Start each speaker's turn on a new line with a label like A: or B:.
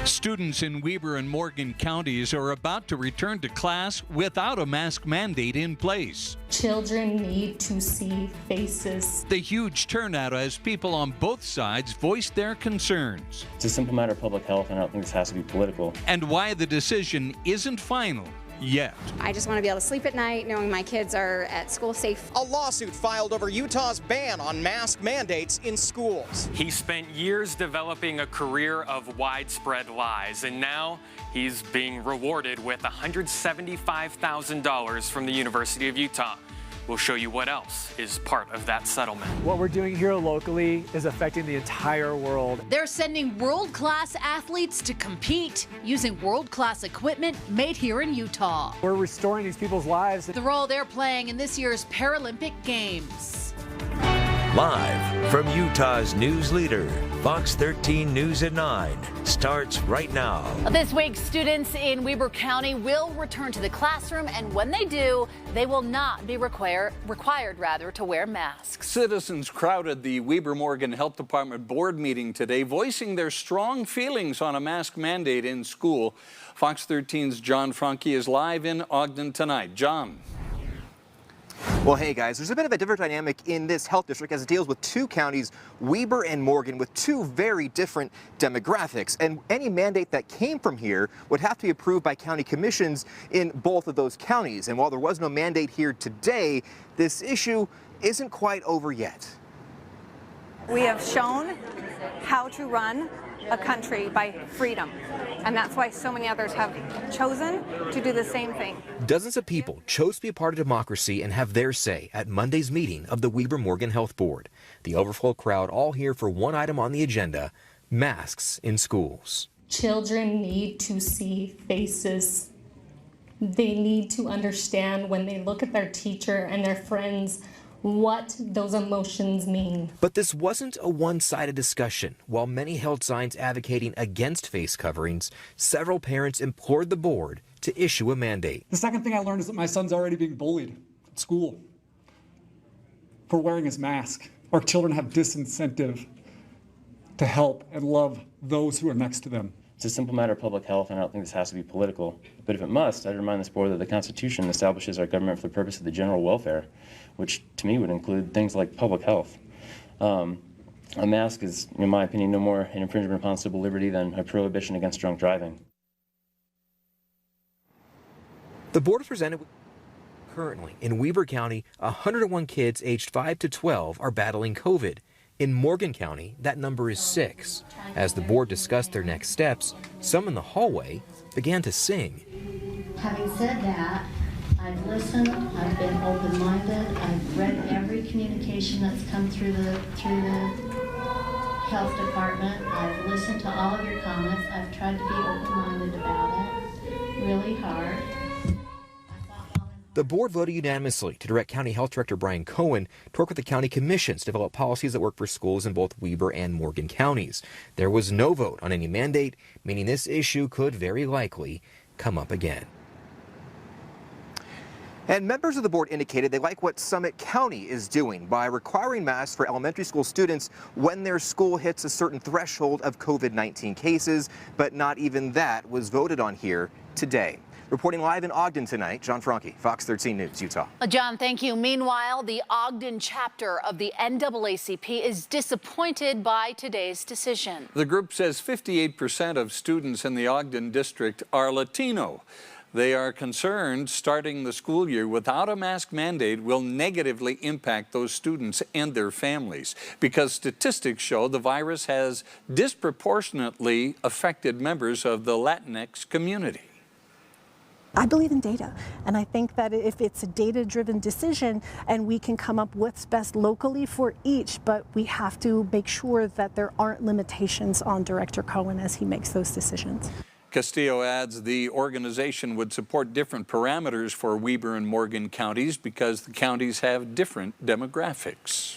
A: Students in Weber and Morgan counties are about to return to class without a mask mandate in place.
B: Children need to see faces.
A: The huge turnout as people on both sides voiced their concerns.
C: It's a simple matter of public health, and I don't think this has to be political.
A: And why the decision isn't final yet.
D: I just want to be able to sleep at night knowing my kids are at school safe.
E: A lawsuit filed over Utah's ban on mask mandates in schools.
F: He spent years developing a career of widespread lies, and now he's being rewarded with $175,000 from the University of Utah. We'll show you what else is part of that settlement.
G: What we're doing here locally is affecting the entire world.
H: They're sending world-class athletes to compete using world-class equipment made here in Utah.
G: We're restoring these people's lives.
H: The role they're playing in this year's Paralympic Games.
I: Live from Utah's news leader, Fox 13 News at 9, starts right now.
H: This week, students in Weber County will return to the classroom, and when they do, they will not be required to wear masks.
A: Citizens crowded the Weber Morgan Health Department board meeting today, voicing their strong feelings on a mask mandate in school. Fox 13's John Franke is live in Ogden tonight. John.
J: Well, hey guys, there's a bit of a different dynamic in this health district as it deals with two counties, Weber and Morgan, with two very different demographics. And any mandate that came from here would have to be approved by county commissions in both of those counties. And while there was no mandate here today, this issue isn't quite over yet.
K: We have shown how to run a country by freedom. And that's why so many others have chosen to do the same thing.
L: Dozens of people chose to be a part of democracy and have their say at Monday's meeting of the Weber Morgan Health Board. The overflow crowd all here for one item on the agenda: masks in schools.
B: Children need to see faces. They need to understand when they look at their teacher and their friends what those emotions mean.
L: But this wasn't a one-sided discussion. While many held signs advocating against face coverings, several parents implored the board to issue a mandate.
M: The second thing I learned is that my son's already being bullied at school for wearing his mask. Our children have disincentive to help and love those who are next to them.
C: It's a simple matter of public health, and I don't think this has to be political. But if it must, I'd remind this board that the Constitution establishes our government for the purpose of the general welfare, which to me would include things like public health. A mask is, in my opinion, no more an infringement upon civil liberty than a prohibition against drunk driving.
L: The board is presented with currently in Weber County, 101 kids aged 5 to 12 are battling COVID. In Morgan County, that number is 6. As the board discussed their next steps, some in the hallway began to sing.
N: Having said that, I've listened, I've been open-minded, I've read every communication that's come through the health department. I've listened to all of your comments. I've tried to be open-minded about it, really hard.
L: The board voted unanimously to direct County Health Director Brian Cohen to work with the county commissions to develop policies that work for schools in both Weber and Morgan counties. There was no vote on any mandate, meaning this issue could very likely come up again.
J: And members of the board indicated they like what Summit County is doing by requiring masks for elementary school students when their school hits a certain threshold of COVID-19 cases, but not even that was voted on here today. Reporting live in Ogden tonight, John Franke, Fox 13 News, Utah.
H: John, thank you. Meanwhile, the Ogden chapter of the NAACP is disappointed by today's decision.
A: The group says 58% of students in the Ogden district are Latino. They are concerned starting the school year without a mask mandate will negatively impact those students and their families because statistics show the virus has disproportionately affected members of the Latinx community.
O: I believe in data, and I think that if it's a data-driven decision and we can come up with what's best locally for each, but we have to make sure that there aren't limitations on Director Cohen as he makes those decisions.
A: Castillo adds the organization would support different parameters for Weber and Morgan counties because the counties have different demographics.